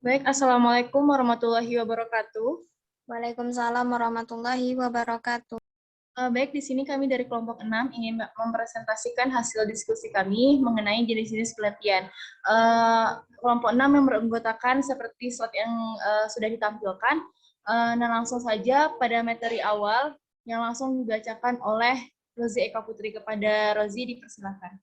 Baik, Assalamualaikum warahmatullahi wabarakatuh. Waalaikumsalam warahmatullahi wabarakatuh. Baik, di sini kami dari kelompok 6 ingin mempresentasikan hasil diskusi kami mengenai jenis-jenis penelitian. Kelompok 6 yang beranggotakan seperti slide yang sudah ditampilkan, dan langsung saja pada materi awal yang langsung dibacakan oleh Rozi Eka Putri. Kepada Rozi, dipersilakan.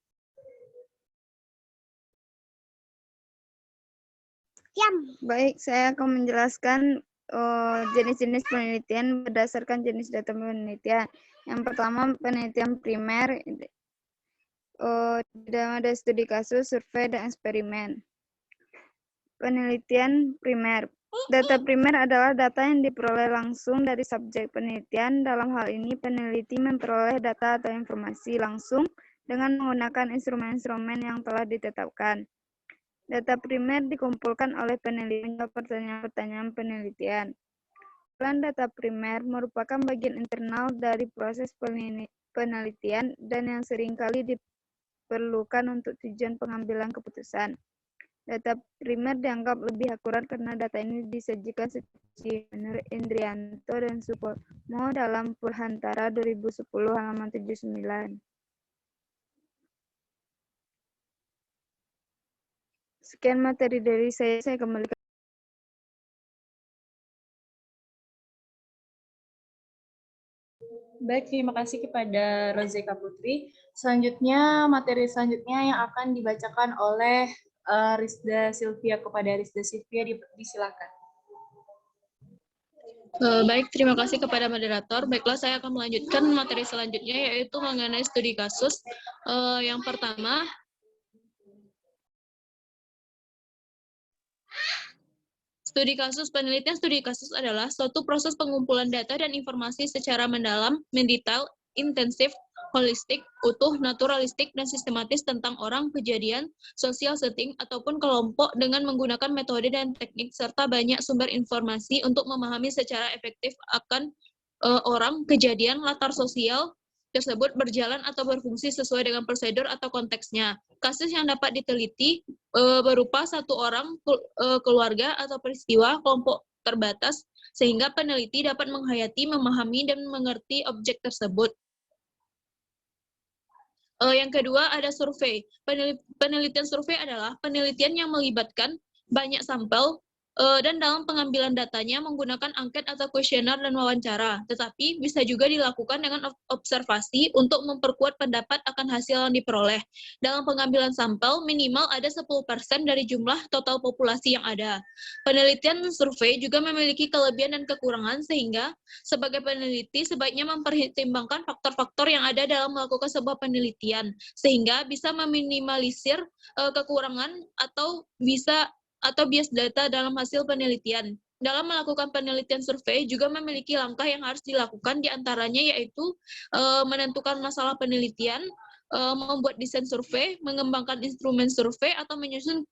Baik, saya akan menjelaskan jenis-jenis penelitian berdasarkan jenis data penelitian. Yang pertama, penelitian primer, ada studi kasus, survei, dan eksperimen. Penelitian primer. Data primer adalah data yang diperoleh langsung dari subjek penelitian. Dalam hal ini, peneliti memperoleh data atau informasi langsung dengan menggunakan instrumen-instrumen yang telah ditetapkan. Data primer dikumpulkan oleh peneliti menjawab pertanyaan-pertanyaan penelitian. Pengumpulan data primer merupakan bagian internal dari proses penelitian dan yang seringkali diperlukan untuk tujuan pengambilan keputusan. Data primer dianggap lebih akurat karena data ini disajikan secara menurut Indrianto dan Supomo dalam Purhantara 2010 halaman 79. Sekian materi dari saya kembalikan. Baik, terima kasih kepada Rozeka Putri. Selanjutnya, materi selanjutnya yang akan dibacakan oleh Rizda Silvia. Kepada Rizda Silvia, disilakan. Baik, terima kasih kepada moderator. Baiklah, saya akan melanjutkan materi selanjutnya, yaitu mengenai studi kasus. Yang pertama, studi kasus. Penelitian studi kasus adalah suatu proses pengumpulan data dan informasi secara mendalam, mendetail, intensif, holistik, utuh, naturalistik, dan sistematis tentang orang, kejadian, sosial setting, ataupun kelompok dengan menggunakan metode dan teknik serta banyak sumber informasi untuk memahami secara efektif akan orang, kejadian, latar sosial tersebut berjalan atau berfungsi sesuai dengan prosedur atau konteksnya. Kasus yang dapat diteliti berupa satu orang, keluarga, atau peristiwa kelompok terbatas, sehingga peneliti dapat menghayati, memahami, dan mengerti objek tersebut. Yang kedua ada survei. Penelitian survei adalah penelitian yang melibatkan banyak sampel dan dalam pengambilan datanya menggunakan angket atau kuesioner dan wawancara, tetapi bisa juga dilakukan dengan observasi untuk memperkuat pendapat akan hasil yang diperoleh. Dalam pengambilan sampel, minimal ada 10% dari jumlah total populasi yang ada. Penelitian survei juga memiliki kelebihan dan kekurangan, sehingga sebagai peneliti sebaiknya mempertimbangkan faktor-faktor yang ada dalam melakukan sebuah penelitian, sehingga bisa meminimalisir kekurangan atau bias data dalam hasil penelitian. Dalam melakukan penelitian survei juga memiliki langkah yang harus dilakukan, diantaranya yaitu menentukan masalah penelitian, membuat desain survei, mengembangkan instrumen survei, atau menyusun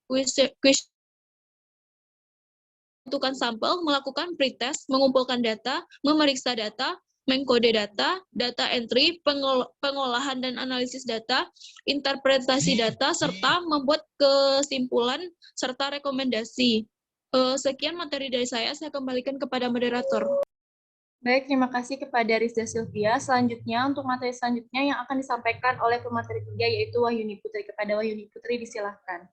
menentukan sampel, melakukan pretest, mengumpulkan data, memeriksa data, mengkode data, data entry, pengolahan dan analisis data, interpretasi data, serta membuat kesimpulan serta rekomendasi. Sekian materi dari saya kembalikan kepada moderator. Baik, terima kasih kepada Rizda Silvia. Selanjutnya, untuk materi selanjutnya yang akan disampaikan oleh pemateri 3, yaitu Wahyuni Putri. Kepada Wahyuni Putri, disilahkan.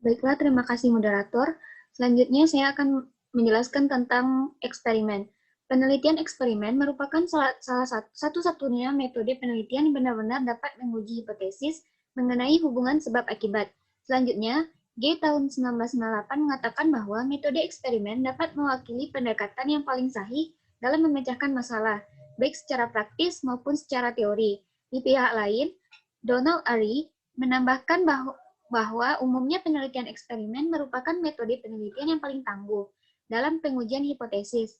Baiklah, terima kasih moderator. Selanjutnya saya akan menjelaskan tentang eksperimen. Penelitian eksperimen merupakan salah satu-satunya metode penelitian yang benar-benar dapat menguji hipotesis mengenai hubungan sebab akibat. Selanjutnya, G tahun 1998 mengatakan bahwa metode eksperimen dapat mewakili pendekatan yang paling sahih dalam memecahkan masalah, baik secara praktis maupun secara teori. Di pihak lain, Donald Urey menambahkan bahwa umumnya penelitian eksperimen merupakan metode penelitian yang paling tangguh dalam pengujian hipotesis.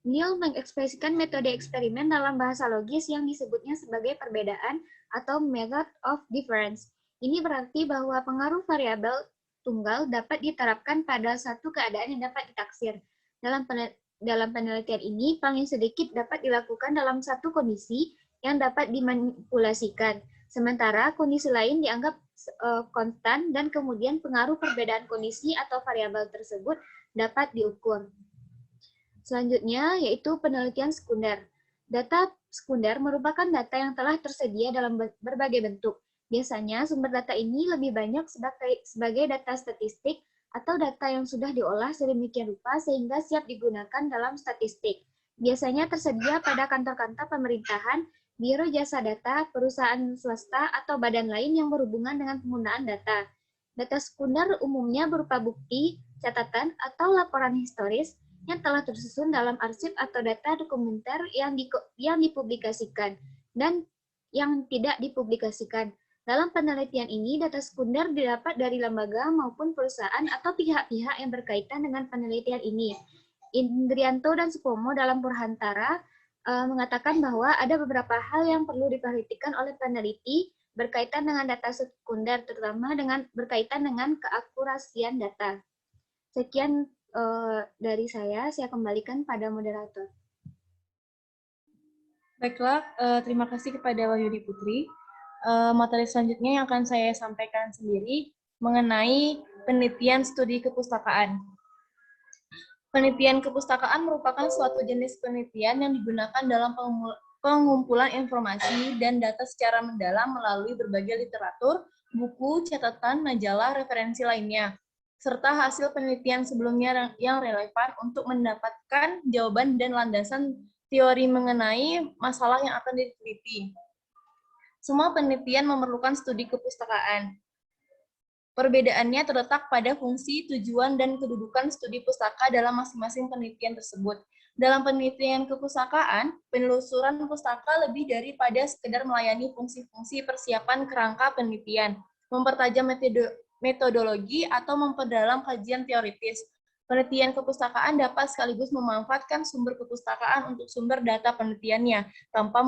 Neil mengekspresikan metode eksperimen dalam bahasa logis yang disebutnya sebagai perbedaan atau method of difference. Ini berarti bahwa pengaruh variabel tunggal dapat diterapkan pada satu keadaan yang dapat ditaksir. Dalam penelitian ini, paling sedikit dapat dilakukan dalam satu kondisi yang dapat dimanipulasikan, sementara kondisi lain dianggap konstan dan kemudian pengaruh perbedaan kondisi atau variabel tersebut dapat diukur. Selanjutnya yaitu penelitian sekunder. Data sekunder merupakan data yang telah tersedia dalam berbagai bentuk. Biasanya sumber data ini lebih banyak sebagai data statistik atau data yang sudah diolah sedemikian rupa sehingga siap digunakan dalam statistik. Biasanya tersedia pada kantor-kantor pemerintahan, biro jasa data, perusahaan swasta, atau badan lain yang berhubungan dengan penggunaan data. Data sekunder umumnya berupa bukti, catatan, atau laporan historis yang telah tersusun dalam arsip atau data dokumenter yang dipublikasikan dan yang tidak dipublikasikan. Dalam penelitian ini, data sekunder didapat dari lembaga maupun perusahaan atau pihak-pihak yang berkaitan dengan penelitian ini. Indrianto dan Supomo dalam Purhantara mengatakan bahwa ada beberapa hal yang perlu diperhatikan oleh peneliti berkaitan dengan data sekunder, terutama berkaitan dengan keakurasian data. Sekian dari saya kembalikan pada moderator. Baiklah, terima kasih kepada Wahyudi Putri. Materi selanjutnya yang akan saya sampaikan sendiri mengenai penelitian studi kepustakaan. Penelitian kepustakaan merupakan suatu jenis penelitian yang digunakan dalam pengumpulan informasi dan data secara mendalam melalui berbagai literatur, buku, catatan, majalah, referensi lainnya, serta hasil penelitian sebelumnya yang relevan untuk mendapatkan jawaban dan landasan teori mengenai masalah yang akan diteliti. Semua penelitian memerlukan studi kepustakaan. Perbedaannya terletak pada fungsi, tujuan, dan kedudukan studi pustaka dalam masing-masing penelitian tersebut. Dalam penelitian kepustakaan, penelusuran pustaka lebih daripada sekedar melayani fungsi-fungsi persiapan kerangka penelitian, mempertajam metodologi, atau memperdalam kajian teoritis. Penelitian kepustakaan dapat sekaligus memanfaatkan sumber kepustakaan untuk sumber data penelitiannya, tanpa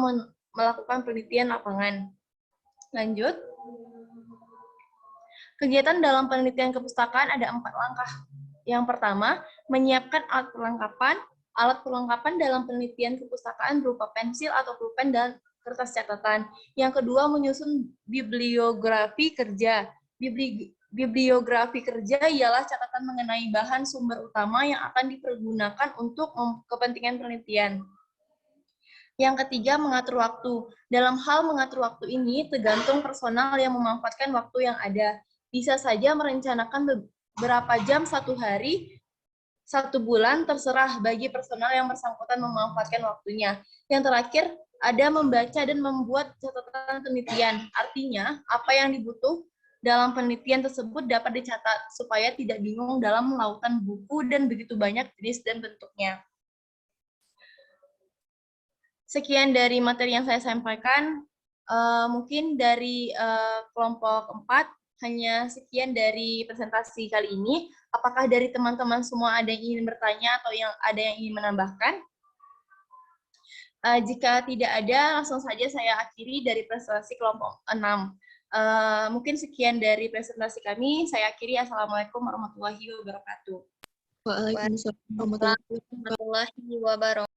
melakukan penelitian lapangan. Lanjut. Kegiatan dalam penelitian kepustakaan ada 4 langkah. Yang pertama, menyiapkan alat perlengkapan. Alat perlengkapan dalam penelitian kepustakaan berupa pensil atau pulpen dan kertas catatan. Yang kedua, menyusun bibliografi kerja. Bibliografi kerja ialah catatan mengenai bahan sumber utama yang akan dipergunakan untuk kepentingan penelitian. Yang ketiga, mengatur waktu. Dalam hal mengatur waktu ini, tergantung personal yang memanfaatkan waktu yang ada. Bisa saja merencanakan beberapa jam satu hari, 1 bulan, terserah bagi personal yang bersangkutan memanfaatkan waktunya. Yang terakhir, ada membaca dan membuat catatan penelitian. Artinya, apa yang dibutuh dalam penelitian tersebut dapat dicatat, supaya tidak bingung dalam lautan buku dan begitu banyak jenis dan bentuknya. Sekian dari materi yang saya sampaikan. Mungkin dari kelompok 4, hanya sekian dari presentasi kali ini. Apakah dari teman-teman semua ada yang ingin bertanya atau ada yang ingin menambahkan? Jika tidak ada, langsung saja saya akhiri dari presentasi kelompok 6. Mungkin sekian dari presentasi kami. Saya akhiri. Assalamualaikum warahmatullahi wabarakatuh. Waalaikumsalam warahmatullahi wabarakatuh. warahmatullahi wabarakatuh.